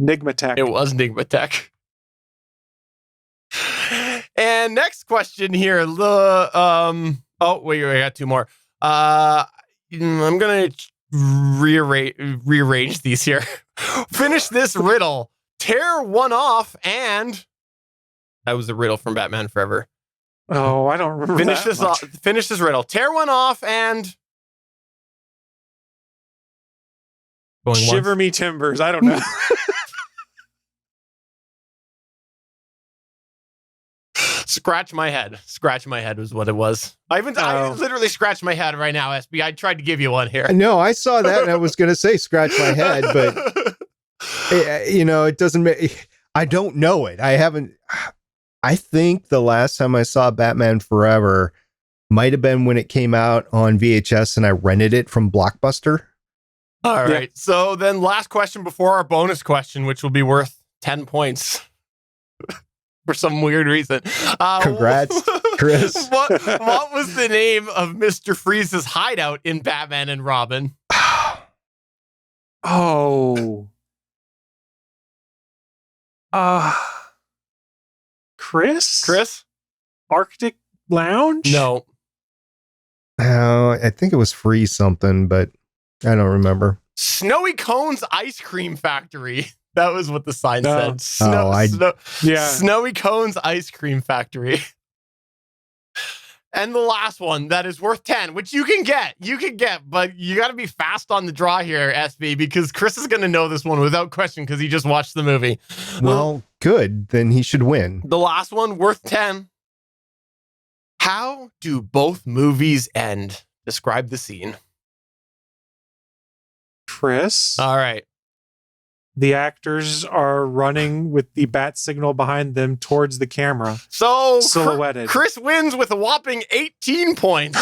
Nigmatech.
It was Nigmatech. And next question here. I got 2 more. I'm going to rearrange these here. Finish this riddle. Tear one off and... That was the riddle from Batman Forever.
Oh, I don't remember
Finish this riddle. Tear one off and...
Shiver me timbers. I don't know.
Scratch my head. Scratch my head was what it was. I literally scratched my head right now, SB. I tried to give you one here.
No, I saw that and I was going to say scratch my head, but it doesn't make... I don't know it. I haven't... I think the last time I saw Batman Forever might have been when it came out on VHS and I rented it from Blockbuster.
All right. So then last question before our bonus question, which will be worth 10 points for some weird reason.
Congrats, Chris.
What was the name of Mr. Freeze's hideout in Batman and Robin?
Chris? Arctic Lounge?
No.
I think it was Free something, but I don't remember.
Snowy Cone's Ice Cream Factory. That was what the sign said. Snowy Cone's Ice Cream Factory. And the last one that is worth 10, which you can get, but you got to be fast on the draw here, SB, because Chris is going to know this one without question because he just watched the movie.
Well, good. Then he should win.
The last one worth 10. How do both movies end? Describe the scene.
Chris?
All right.
The actors are running with the bat signal behind them towards the camera.
So
silhouetted.
Chris wins with a whopping 18 points.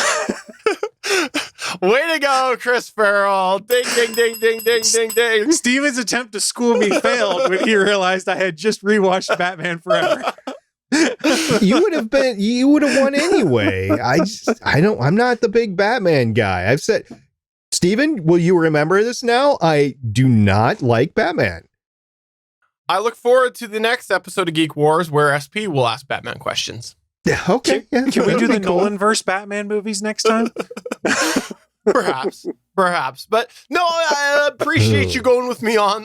Way to go, Chris Farrell. Ding, ding, ding, ding, ding, ding, ding.
Steven's attempt to school me failed when he realized I had just rewatched Batman Forever.
You would have won anyway. I'm not the big Batman guy. I've said, Steven, will you remember this now? I do not like Batman.
I look forward to the next episode of Geek Wars where SP will ask Batman questions.
Yeah, okay.
Can we do the Nolan verse Batman movies next time?
Perhaps. But no, I appreciate you going with me on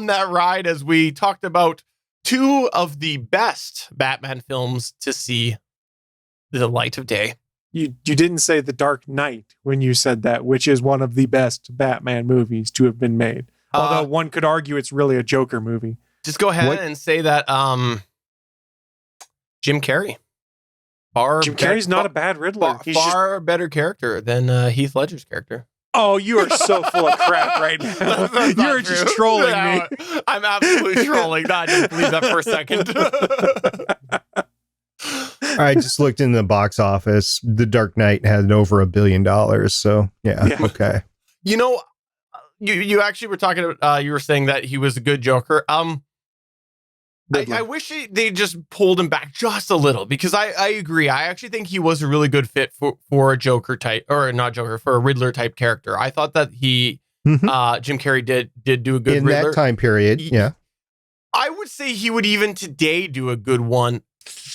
that ride as we talked about 2 of the best Batman films to see the light of day.
You didn't say The Dark Knight when you said that, which is one of the best Batman movies to have been made. Although one could argue it's really a Joker movie.
Just go ahead and say that Jim Carrey.
Jim Carrey's not a bad Riddler.
He's far better character than Heath Ledger's character.
Oh, you are so full of crap right now. You're just trolling me.
I'm absolutely trolling. I didn't believe that for a second.
I just looked in the box office. The Dark Knight had over $1 billion. So yeah. Okay.
You know, you actually were talking about, you were saying that he was a good Joker. I wish they just pulled him back just a little, because I agree. I actually think he was a really good fit for a Joker type, or not Joker, for a Riddler type character. I thought that Jim Carrey did do a good Riddler.
In that time period. Yeah.
I would say he would even today do a good one,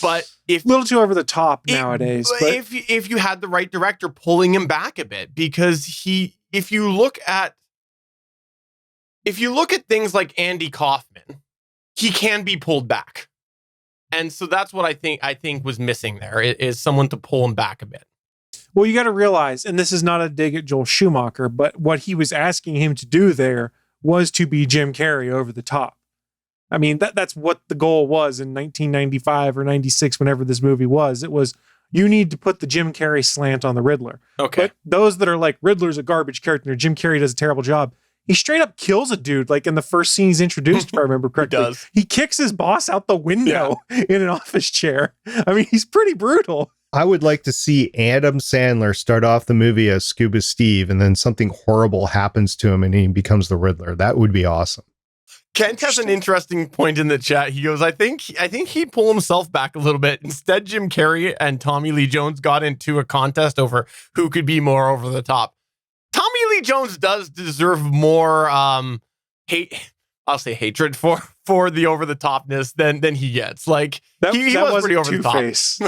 but
a little too over the top nowadays. But
if you had the right director pulling him back a bit, because if you look at things like Andy Kaufman, he can be pulled back. And so that's what I think was missing there, is someone to pull him back a bit.
Well, you got to realize, and this is not a dig at Joel Schumacher, but what he was asking him to do there was to be Jim Carrey over the top. I mean, that's what the goal was in 1995 or 96, whenever this movie was. It was, you need to put the Jim Carrey slant on the Riddler.
Okay.
But those that are like, Riddler's a garbage character, Jim Carrey does a terrible job, he straight up kills a dude, like in the first scene he's introduced, if I remember correctly.
He does.
He kicks his boss out the window in an office chair. I mean, he's pretty brutal.
I would like to see Adam Sandler start off the movie as Scuba Steve, and then something horrible happens to him and he becomes the Riddler. That would be awesome.
Kent has an interesting point in the chat. He goes, I think he'd pull himself back a little bit. Instead, Jim Carrey and Tommy Lee Jones got into a contest over who could be more over the top. Tommy Lee Jones does deserve more hatred for the over the topness than he gets. Like he was pretty over the top.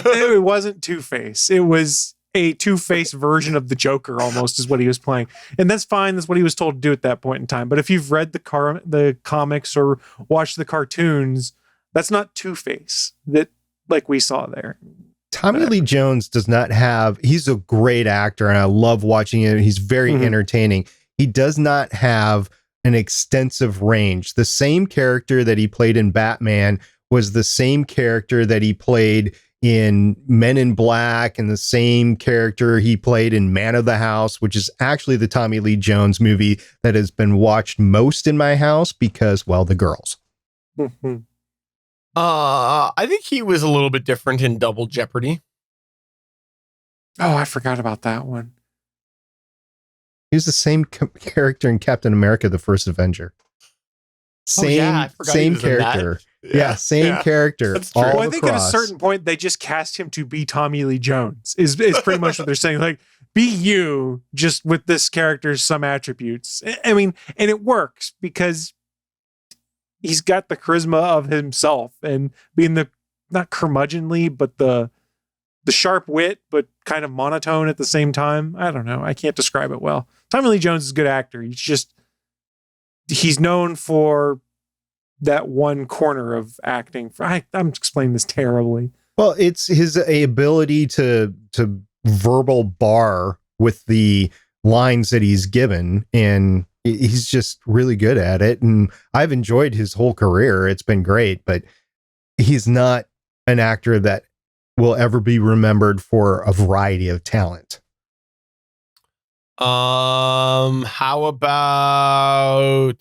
It wasn't Two-Face. It was a Two-Face version of the Joker, almost, is what he was playing. And that's fine. That's what he was told to do at that point in time. But if you've read the comics or watched the cartoons, that's not Two-Face that like we saw there.
Tommy Lee Jones does not have, he's a great actor and I love watching him. He's very entertaining. He does not have an extensive range. The same character that he played in Batman was the same character that he played in Men in Black, and the same character he played in Man of the House, which is actually the Tommy Lee Jones movie that has been watched most in my house because, well, the girls.
I think he was a little bit different in Double Jeopardy.
Oh, I forgot about that one.
He was the same character in Captain America: The First Avenger. Same character. Yeah, same character.
That's true.
Well, I think at a certain point they just cast him to be Tommy Lee Jones. Is pretty much what they're saying. Like, be you, just with this character's some attributes. I mean, and it works because he's got the charisma of himself and being the not curmudgeonly, but the sharp wit, but kind of monotone at the same time. I don't know. I can't describe it well. Tommy Lee Jones is a good actor. He's known for that one corner of acting. I'm explaining this terribly.
Well, it's his ability to verbal bar with the lines that he's given, and he's just really good at it. And I've enjoyed his whole career. It's been great, but he's not an actor that will ever be remembered for a variety of talent.
How about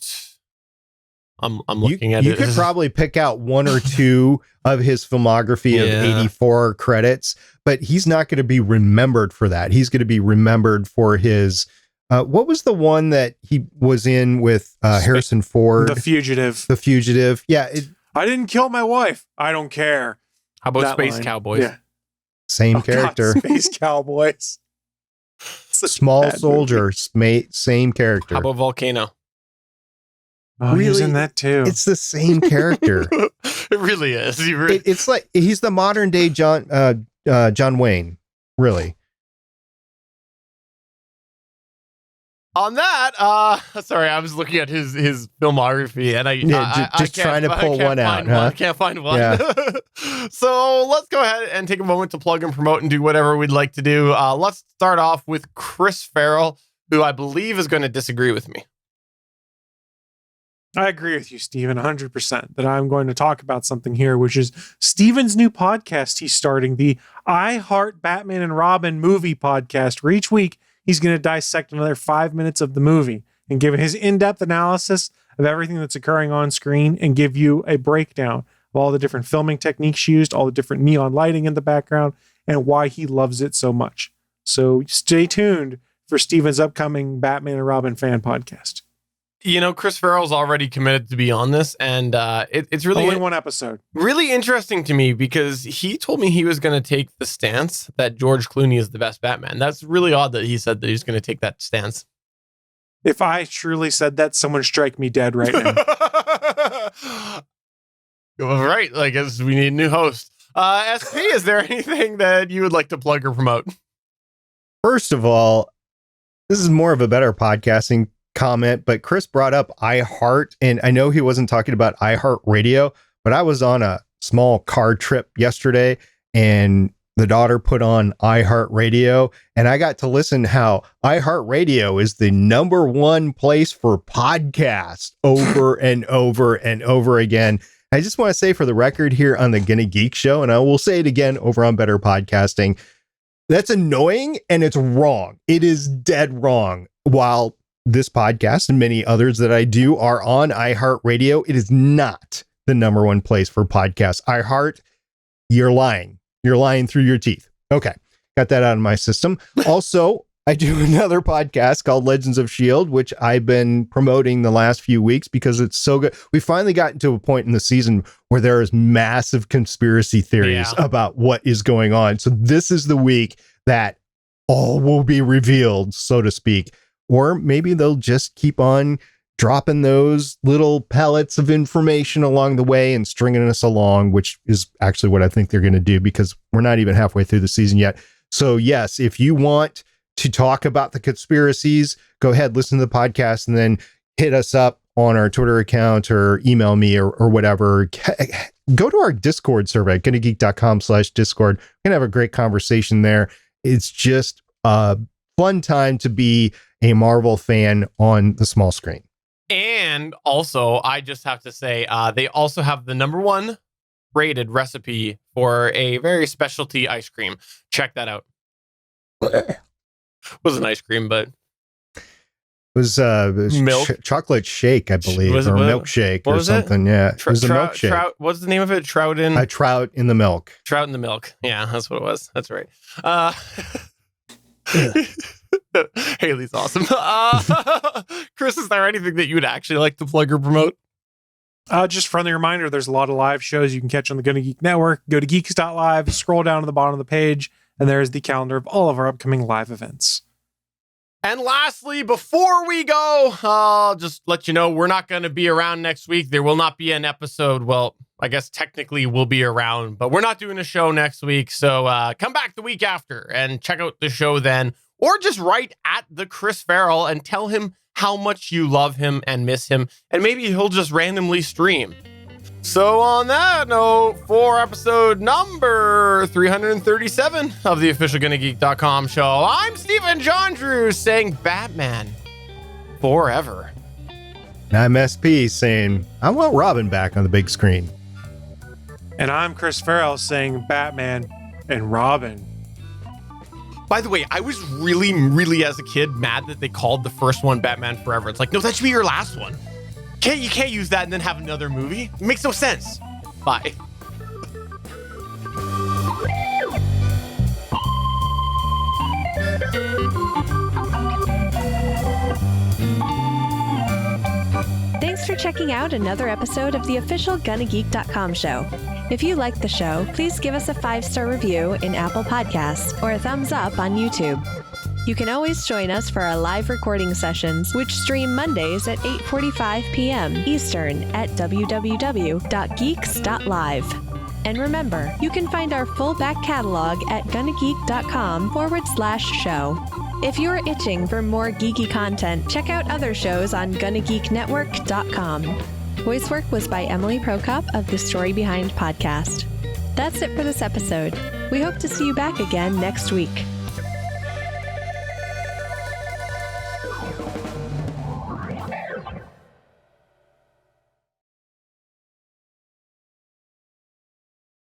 I'm looking at it.
You could probably pick out one or two of his filmography of 84 credits, but he's not going to be remembered for that. He's going to be remembered for his what was the one that he was in with Harrison Ford?
The Fugitive.
The Fugitive. Yeah.
I didn't kill my wife. I don't care.
How about Space Cowboys?
Yeah.
Same character.
God, Space Cowboys.
Small Soldier. Same character.
How about Volcano?
Oh, really? He was in that too.
It's the same character.
It really is.
It's like he's the modern day John Wayne. Really.
On that, sorry, I was looking at his filmography, and I
just trying to pull one out. Huh?
I can't find one.
Yeah.
So let's go ahead and take a moment to plug and promote and do whatever we'd like to do. Let's start off with Chris Farrell, who I believe is going to disagree with me.
I agree with you, Steven, 100%, that I'm going to talk about something here, which is Steven's new podcast he's starting, the I Heart Batman and Robin movie podcast, where each week he's going to dissect another 5 minutes of the movie and give his in-depth analysis of everything that's occurring on screen and give you a breakdown of all the different filming techniques used, all the different neon lighting in the background, and why he loves it so much. So stay tuned for Steven's upcoming Batman and Robin fan podcast.
You know, Chris Farrell's already committed to be on this, and it's really
only one episode.
Really interesting to me because he told me he was going to take the stance that George Clooney is the best Batman. That's really odd that he said that he's going to take that stance.
If I truly said that, someone strike me dead right now.
All right, I guess we need a new host. SP, is there anything that you would like to plug or promote?
First of all, this is more of a better podcasting comment, but Chris brought up iHeart, and I know he wasn't talking about iHeartRadio, but I was on a small car trip yesterday, and the daughter put on iHeartRadio, and I got to listen how iHeartRadio is the number one place for podcasts over and over and over again. I just want to say for the record here on the Gonna Geek Show, and I will say it again over on Better Podcasting, that's annoying and it's wrong. It is dead wrong. While this podcast and many others that I do are on iHeartRadio, it is not the number one place for podcasts. iHeart, you're lying. You're lying through your teeth. Okay, got that out of my system. Also, I do another podcast called Legends of S.H.I.E.L.D., which I've been promoting the last few weeks because it's so good. We finally gotten to a point in the season where there is massive conspiracy theories about what is going on. So this is the week that all will be revealed, so to speak. Or maybe they'll just keep on dropping those little pellets of information along the way and stringing us along, which is actually what I think they're going to do because we're not even halfway through the season yet. So yes, if you want to talk about the conspiracies, go ahead, listen to the podcast, and then hit us up on our Twitter account or email me or whatever. Go to our Discord server at gonnageek.com/Discord. We're going to have a great conversation there. It's just a fun time to be a Marvel fan on the small screen.
And also, I just have to say, they also have the number one rated recipe for a very specialty ice cream. Check that out. Wasn't ice cream, but
it was
milk
chocolate shake, I believe, or milkshake or something. Yeah, it was a milkshake.
What's the name of it? Trout in
the milk.
Trout in the milk. Yeah, that's what it was. That's right. Haley's awesome. Chris, is there anything that you would actually like to plug or promote?
Just friendly reminder, there's a lot of live shows you can catch on the Gonna Geek Network. Go to geeks.live, scroll down to the bottom of the page, and there's the calendar of all of our upcoming live events.
And lastly, before we go, I'll just let you know we're not going to be around next week. There will not be an episode. Well, I guess technically we'll be around, but we're not doing a show next week. So come back the week after and check out the show then, or just write at the Chris Farrell and tell him how much you love him and miss him, and maybe he'll just randomly stream. So on that note, for episode number 337 of the official GonnaGeek.com show, I'm Stephen John Drew saying Batman forever.
And I'm SP saying, I want Robin back on the big screen.
And I'm Chris Farrell saying Batman and Robin.
By the way, I was really, as a kid, mad that they called the first one Batman Forever. It's like, no, that should be your last one. You can't use that and then have another movie. It makes no sense. Bye.
Thanks for checking out another episode of the official GonnaGeek.com show. If you like the show, please give us a 5-star review in Apple Podcasts or a thumbs up on YouTube. You can always join us for our live recording sessions, which stream Mondays at 8:45 p.m. Eastern at www.geeks.live. And remember, you can find our full back catalog at gonnageek.com/show. If you're itching for more geeky content, check out other shows on GonnaGeekNetwork.com. Voice work was by Emily Prokop of the Story Behind podcast. That's it for this episode. We hope to see you back again next week.